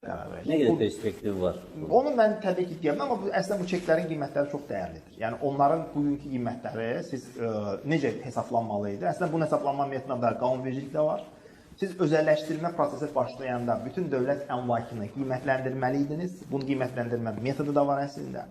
qərar verəcək. Nə qədər perspektivi var? Onu mən təbii ki deyəm, amma əslində bu çeklərin qiymətləri çox dəyərlidir. Yəni onların bugünkü qiymətləri siz necə hesablanmalı idi? Əslində bunun hesablanma metodunda qanunvericilik də var. Siz özəlləşdirmə prosesi başlayanda bütün dövlət əmlakını qiymətləndirməli idiniz. Bunun qiymətləndirmə metodu da var əslində.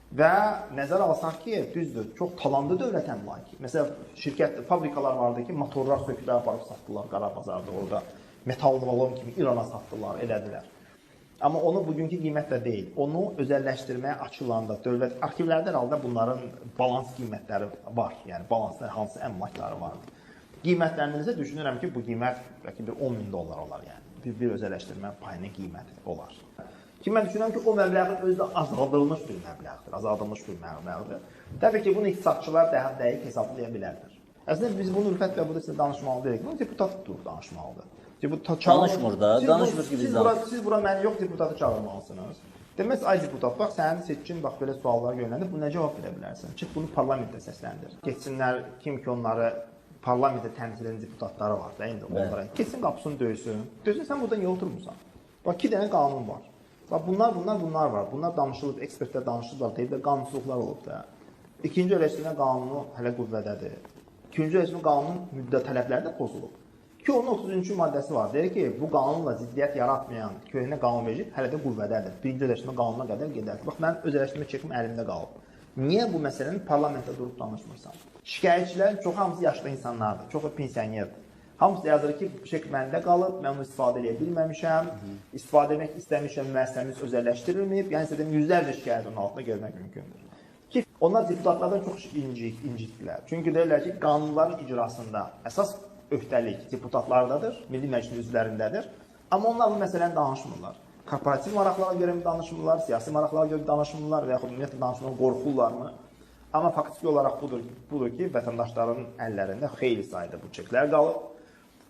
Və nəzərə alsaq ki, düzdür, çox talanlı dövlət əmlakı. Məsələn, fabrikalar vardı ki, motorlar söküb aparıb satdılar Qarabazarda, orada metal valon kimi İrana satdılar, elədilər. Amma onu bugünkü qiymətlə deyil, onu özəlləşdirməyə açılanda dövlət arxivlərdə halda bunların balans qiymətləri var. Yəni balansda hansı əmlakları var. Qiymətlərinizə düşünürəm ki, bu qiymət bəlkə bir 10.000 dollar olar, yəni bir özəlləşdirmə payının qiyməti olar. Ki mən düşünürəm ki, o məbləğin özü də azaldılmış bir məbləğdir, azaldılmış bir məbləğdir. Təbii ki, bunu iqtisadçılar dəqiq hesablaya bilərdir. Əslində biz bunu Ülfət və burada sizə danışmalı deyək, bunu deputat durub danışmalıdır. Danışmır da, danışmır ki biz danışmır. Siz bura məni yox deputatı çağırmalısınız. Deməz, ay deputat, bax sənin seçkin, bax belə suallar yönləndir, bu nə cavab verə bilərsən? Çıx bunu parlamentdə səsləndir. Geçsinlər, kim ki onları parlamentdə təmsil edən deputatları var da, indi onlara. Geçsin qapısını döysün. Döysün, sən burada niyə oturmursan? Bax, 2 dənə qanun var. Bax, bunlar var. Bunlar danışılıb, ekspertlər danışırlar, deyiblər, qanunsuzluqlar olub da. İkinci öləşdirmə qanunu hələ qüvvədədir. İkinci öləşdirmə qanunun müddət tələbləri də pozulub. Ki, onun 33-cü maddəsi var. Deyir ki, bu qanunla ziddiyyət yaratmayan köhnə qanunverici hələ də qüvvədədir. Birinci öləşdirmə qanununa qədər gedər. Bax, mənim öz öləşdirmə çekim əlimdə qalıb. Niyə bu məsələni parlamentdə durub danışmırsan? Şikayətçilərin çox hamısı yaşlı insanlardır, çoxu pensionerdir. Hamısı yazır ki, bu çek məndə qalıb, mən onu istifadə edə bilməmişəm, istifadə etmək istəmişəm, müəssisəmiz özəlləşdirilməyib, yəni istədiyim yüzlərlə şikayət onun altında görmək mümkündür. Ki, onlar deputatlardan çox incitdilər. Çünki deyirlər ki, qanunların icrasında əsas öhdəlik deputatlardadır, Milli Məclisin üzvlərindədir, amma onlar bu məsələni danışmırlar. Korporativ maraqlara görə mi danışmırlar, siyasi maraqlara görə mi danışmırlar və yaxud ümumiyyətlə danışmırlar, qorxurlarmı? Amma faktiki olaraq budur ki, vətəndaşların əllərində xeyli sayda bu çeklər qalıb.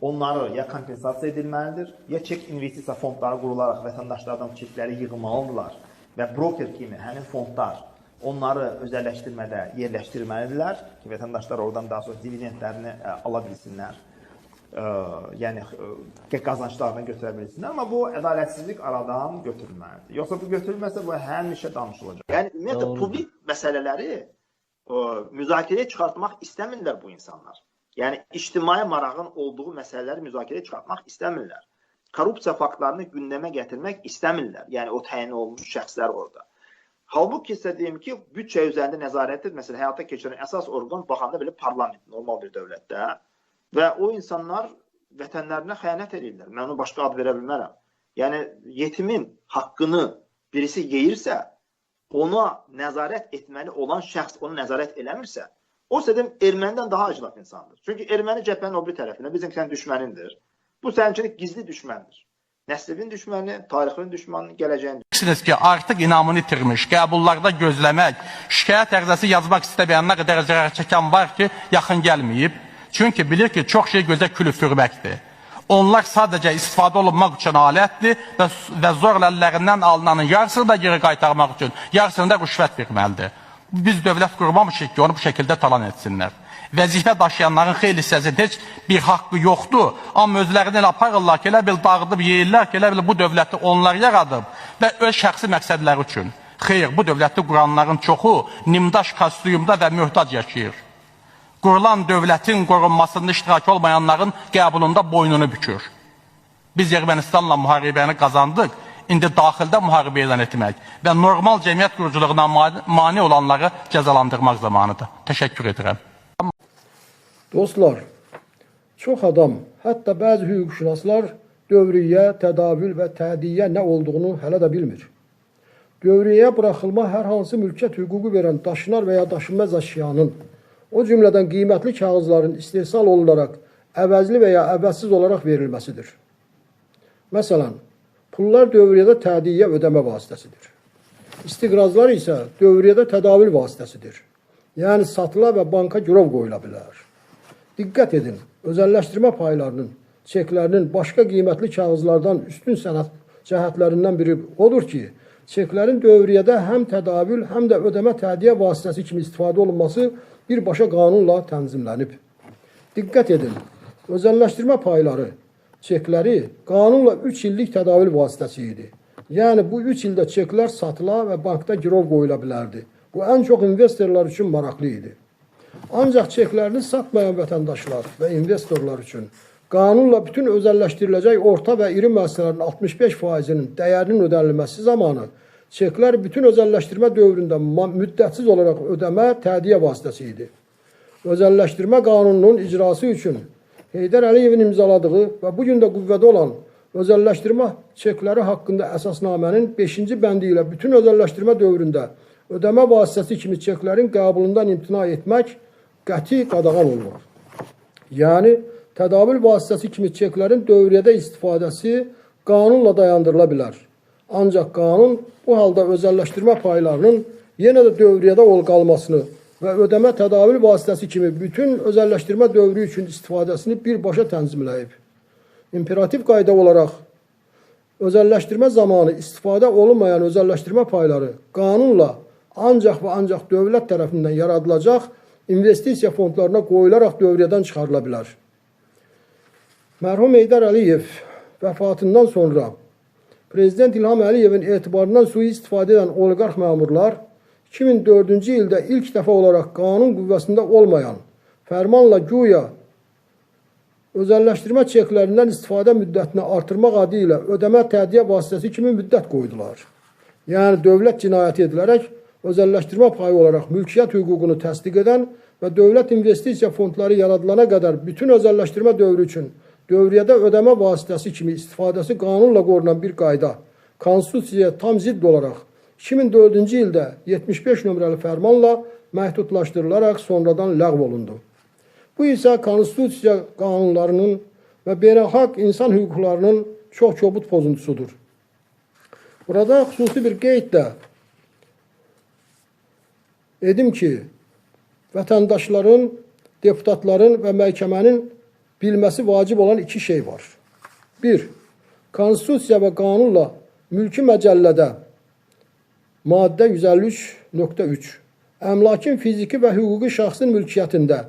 Onları ya kompensasiya edilməlidir, ya çek investisiya fondları qurularaq vətəndaşlardan çekləri yığmalıdırlar və broker kimi həmin fondlar onları özəlləşdirmədə yerləşdirməlidirlər ki, vətəndaşlar oradan daha sonra dividendlərini ala bilsinlər, yəni qazanclarını götürə bilsinlər, amma bu ədalətsizlik aradan götürülməlidir. Yoxsa bu götürülməsə bu həmişə danışılacaq. Yəni ümumiyyətlə publik məsələləri müzakirəyə çıxartmaq istəmirlər bu insanlar. Yəni, ictimai marağın olduğu məsələləri müzakirəyə çıxartmaq istəmirlər. Korrupsiya faktlarını gündəmə gətirmək istəmirlər. Yəni, o təyin olmuş şəxslər orada. Halbuki isə deyim ki, bütçə üzərində nəzarətdir. Məsələn, həyata keçirən əsas orqan baxanda belə parlament, normal bir dövlətdə. Və o insanlar vətənlərinə xəyanət edirlər. Mən onu başqa ad verə bilmərəm. Yəni, yetimin haqqını birisi yeyirsə, ona nəzarət etməli olan şəxs onu nəzarət eləmirsə, o sədim ermənidən daha acılaf insandır. Çünki erməni cəbhənin o bir tərəfində bizim sən düşmənindir. Bu sənin üçün gizli düşməndir. Nəslin düşməni, tarixin düşməni, gələcəyin düşməni. Bilirsiniz ki, artıq inamını itirmiş, qəbullarda gözləmək, şikayət ərizəsi yazmaq istəməyənlər qədər zərər çəkən var ki, yaxın gəlməyib. Çünki bilir ki, çox şey gözə külüb sürməkdir. Onlar sadəcə istifadə olunmaq üçün alətdir və zorla əllərindən alınanın yarısını da geri qaytarmaq üçün, yarısını da rüşvət verməlidir. Biz dövlət qurmamışıq ki, onu bu şəkildə talan etsinlər. Vəzifə daşıyanların xeyli hissəsində heç bir haqqı yoxdur, amma özlərini elə aparırlar ki, elə bil dağıdıb yeyirlər ki, elə bil bu dövləti onlar yaradıb və öz şəxsi məqsədləri üçün. Xeyr, bu dövləti quranların çoxu nimdaş kostyumda və möhtac yaşayır. Qurulan dövlətin qorunmasında iştirak olmayanların qəbulunda boynunu bükür. Biz Ermənistanla müharibəni qazandıq, indi daxildə müharibə elan etmək və normal cəmiyyət quruculuğuna mane olanları cəzalandırmaq zamanıdır. Təşəkkür edirəm. Dostlar, çox adam, hətta bəzi hüquqşünaslar dövriyyə, tədavül və tədiyyə nə olduğunu hələ də bilmir. Dövriyyəyə buraxılma hər hansı mülkiyyət hüququ verən daşınar və ya daşınmaz əşyanın, o cümlədən qiymətli kağızların istehsal olunaraq əvəzli və ya əvəzsiz olaraq verilməsidir. Məsələn, pullar dövriyyədə tədiyyə ödəmə vasitəsidir. İstiqrazlar isə dövriyyədə tədavül vasitəsidir. Yəni, satıla və banka girov qoyula bilər. Diqqət edin, özəlləşdirmə paylarının, çeklərinin başqa qiymətli kağızlardan üstün sənət cəhətlərindən biri odur ki, çeklərin dövriyyədə həm tədavül, həm də ödəmə tədiyyə vasitəsi kimi istifadə olunması birbaşa qanunla tənzimlənib. Diqqət edin, özəlləşdirmə payları çekləri qanunla 3 illik tədavül vasitəsi idi. Yəni bu 3 ildə çeklər satıla və bankda girov qoyula bilərdi. Bu ən çox investorlar üçün maraqlı idi. Ancaq çeklərini satmayan vətəndaşlar və investorlar üçün qanunla bütün özəlləşdiriləcək orta və iri müəssisələrin 65%-nin dəyərinin ödənilməsi zamanı çeklər bütün özəlləşdirmə dövründə müddətsiz olaraq ödəmə tədiyyə vasitəsi idi. Özəlləşdirmə qanununun icrası üçün Heydər Əliyevin imzaladığı və bugün də qüvvədə olan özəlləşdirmə çekləri haqqında əsasnamənin 5-ci bəndi ilə bütün özəlləşdirmə dövründə ödəmə vasitəsi kimi çeklərin qəbulundan imtina etmək qəti qadağan olunur. Yəni, tədavül vasitəsi kimi çeklərin dövriyyədə istifadəsi qanunla dayandırıla bilər. Ancaq qanun bu halda özəlləşdirmə paylarının yenə də dövriyyədə qalmasını və ödəmə tədavül vasitəsi kimi bütün özəlləşdirmə dövrü üçün istifadəsini birbaşa tənzimləyib. İmperativ qayda olaraq özəlləşdirmə zamanı istifadə olunmayan özəlləşdirmə payları qanunla ancaq və ancaq dövlət tərəfindən yaradılacaq investisiya fondlarına qoyularaq dövriyyədən çıxarıla bilər. Mərhum Heydər Əliyev vəfatından sonra Prezident İlham Əliyevin etibarından sui-istifadə edən oliqarx məmurlar 2004-cü ildə ilk dəfə olaraq qanun qüvvəsində olmayan fərmanla güya özəlləşdirmə çeklərindən istifadə müddətini artırmaq adı ilə ödəmə tədiyyə vasitəsi kimi müddət qoydular. Yəni, dövlət cinayəti edilərək özəlləşdirmə payı olaraq mülkiyyət hüququnu təsdiq edən və dövlət investisiya fondları yaradılana qədər bütün özəlləşdirmə dövrü üçün dövriyyədə ödəmə vasitəsi kimi istifadəsi qanunla qorunan bir qayda konstitusiyaya tam zidd olaraq 2004-cü ildə 75 nömrəli fərmanla məhdudlaşdırılaraq sonradan ləğv olundu. Bu isə konstitusiya qanunlarının və beynəlxalq insan hüquqlarının çox kobud pozuntusudur. Burada xüsusi bir qeyd də edim ki, vətəndaşların, deputatların və məhkəmənin bilməsi vacib olan iki şey var. 1. Konstitusiya və qanunla mülki məcəllədə maddə 153.3 əmlakın fiziki və hüquqi şəxsin mülkiyyətində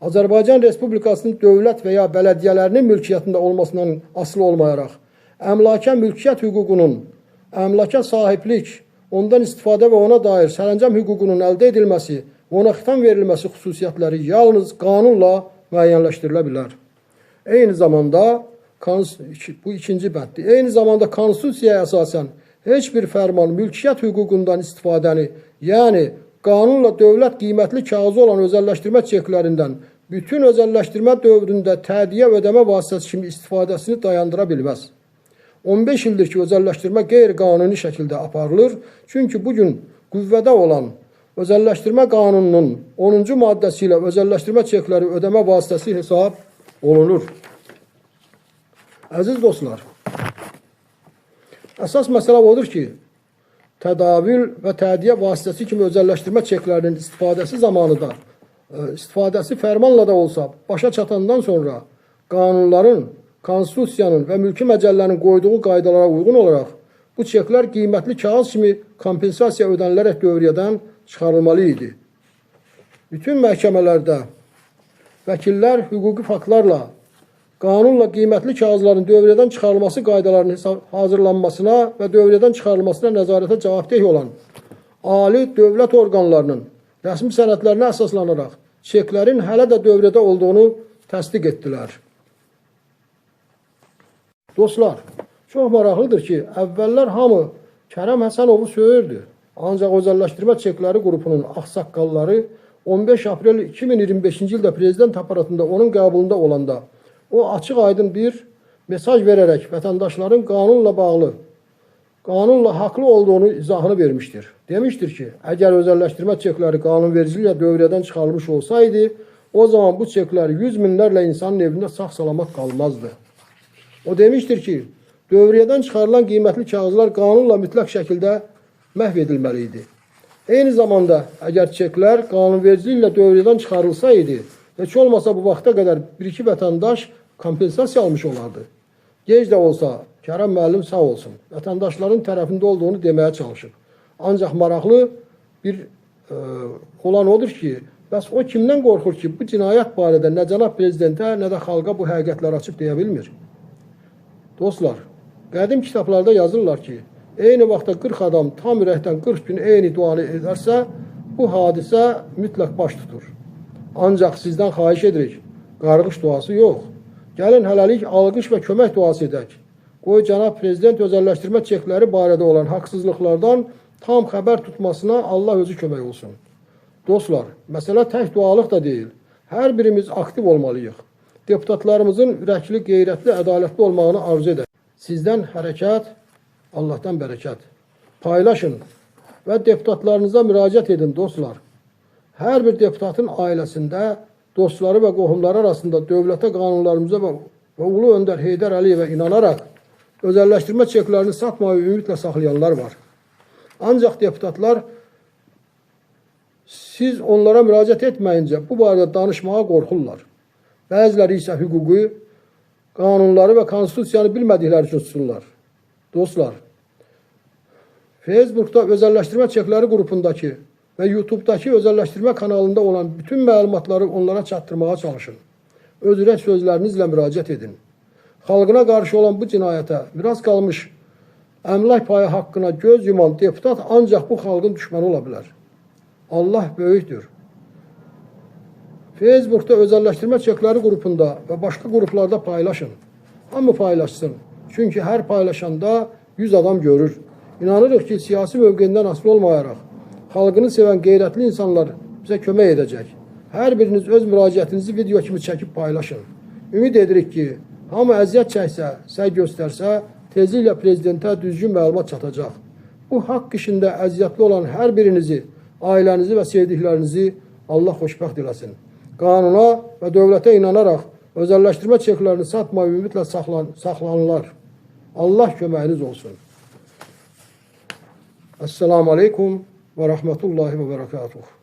Azərbaycan Respublikasının dövlət və ya bələdiyyələrinin mülkiyyətində olmasından asılı olmayaraq əmlaka mülkiyyət hüququnun, əmlaka sahiblik, ondan istifadə və ona dair sərəncam hüququnun əldə edilməsi və ona xitam verilməsi xüsusiyyətləri yalnız qanunla müəyyənləşdirilə bilər. Eyni zamanda, bu ikinci bənddir, eyni zamanda konstitusiyaya əsasən heç bir fərman mülkiyyət hüququndan istifadəni, yəni qanunla dövlət qiymətli kağızı olan özəlləşdirmə çeklərindən bütün özəlləşdirmə dövründə tədiyyə ödəmə vasitəsi kimi istifadəsini dayandıra bilməz. 15 ildir ki, özəlləşdirmə qeyri-qanuni şəkildə aparılır. Çünki bugün qüvvədə olan özəlləşdirmə qanununun 10-cu maddəsi ilə özəlləşdirmə çekləri ödəmə vasitəsi hesab olunur. Əziz dostlar, əsas məsələ odur ki, tədavül və tədiyyə vasitəsi kimi özəlləşdirmə çeklərinin istifadəsi zamanıda, istifadəsi fərmanla da olsa, başa çatandan sonra qanunların, konstitusiyanın və mülki məcəllənin qoyduğu qaydalara uyğun olaraq bu çeklər qiymətli kağız kimi kompensasiya ödənilərək dövriyyədən çıxarılmalı idi. Bütün məhkəmələrdə vəkillər hüquqi faktlarla qanunla qiymətli kağızların dövriyyədən çıxarılması qaydalarının hazırlanmasına və dövriyyədən çıxarılmasına nəzarətə cavabdeh olan ali dövlət orqanlarının rəsmi sənədlərinə əsaslanaraq çeklərin hələ də dövriyyədə olduğunu təsdiq etdilər. Dostlar, çox maraqlıdır ki, əvvəllər hamı Kərəm Həsənovu söyürdü. Ancaq özəlləşdirmə çekləri qrupunun ağsaqqalları 15 aprel 2025-ci ildə prezident aparatında onun qəbulunda olanda o açıq aydın bir mesaj verərək vətəndaşların qanunla bağlı, qanunla haqlı olduğunu izahını vermişdir. Demişdir ki, əgər özəlləşdirmə çekləri qanunvericiliklə dövriyyədən çıxarılmış olsaydı, o zaman bu çeklər 100 minlərlə insanın evində sağ-salamat qalmazdı. O demişdir ki, dövriyyədən çıxarılan qiymətli kağızlar qanunla mütləq şəkildə məhv edilməli idi. Eyni zamanda, əgər çeklər qanunvericiliklə dövriyyədən çıxarılsaydı, heç olmasa bu vaxta qədər bir-iki vətəndaş kompensasiya almış olardı. Gec də olsa, Kərəm müəllim sağ olsun, vətəndaşların tərəfində olduğunu deməyə çalışıb. Ancaq maraqlı bir olan odur ki, bəs o kimdən qorxur ki, bu cinayət barədə nə cənab prezidentə, nə də xalqa bu həqiqətləri açıb deyə bilmir? Dostlar, qədim kitablarda yazırlar ki, eyni vaxtda 40 adam tam ürəkdən 40 gün eyni duanı edərsə, bu hadisə mütləq baş tutur. Ancaq sizdən xahiş edirik, qarğış duası yox. Gəlin hələlik alqış və kömək duası edək. Qoy cənab prezident özəlləşdirmə çekləri barədə olan haqsızlıqlardan tam xəbər tutmasına Allah özü kömək olsun. Dostlar, məsələ tək dualıq da deyil. Hər birimiz aktiv olmalıyıq. Deputatlarımızın ürəkli, qeyrətli, ədalətli olmağını arzu edək. Sizdən hərəkət, Allahdan bərəkət. Paylaşın və deputatlarınıza müraciət edin, dostlar. Hər bir deputatın ailəsində, dostları və qohumları arasında dövlətə, qanunlarımıza və Ulu Öndər Heydər Əliyevə inanaraq özəlləşdirmə çeklərini satmayı ümidlə saxlayanlar var. Ancaq deputatlar siz onlara müraciət etməyincə bu barədə danışmağa qorxurlar. Bəziləri isə hüquqi, qanunları və konstitusiyanı bilmədikləri üçün susurlar. Dostlar, Facebookda özəlləşdirmə çekləri qrupundakı və YouTube'dakı özəlləşdirmə kanalında olan bütün məlumatları onlara çatdırmağa çalışın. Öz ürək sözlərinizlə müraciət edin. Xalqına qarşı olan bu cinayətə biraz qalmış əmlak payı haqqına göz yuman deputat ancaq bu xalqın düşməni ola bilər. Allah böyükdür. Facebookda özəlləşdirmə çekləri qrupunda və başqa qruplarda paylaşın. Hamı paylaşsın. Çünki hər paylaşanda 100 adam görür. İnanırıq ki, siyasi mövqeyindən asılı olmayaraq, xalqını sevən qeyrətli insanlar bizə kömək edəcək. Hər biriniz öz müraciətinizi video kimi çəkib paylaşın. Ümid edirik ki, hamı əziyyət çəksə, səy göstərsə, tezliklə prezidentə düzgün məlumat çatacaq. Bu haqq işində əziyyətli olan hər birinizi, ailənizi və sevdiklərinizi Allah xoşbəxt eləsin. Qanuna və dövlətə inanaraq özəlləşdirmə çeklərini satmayı ümidlə saxlanırlar. Allah köməyiniz olsun. Esselamu Aleyküm və Rəhmətullahi və Bərəkatuhu.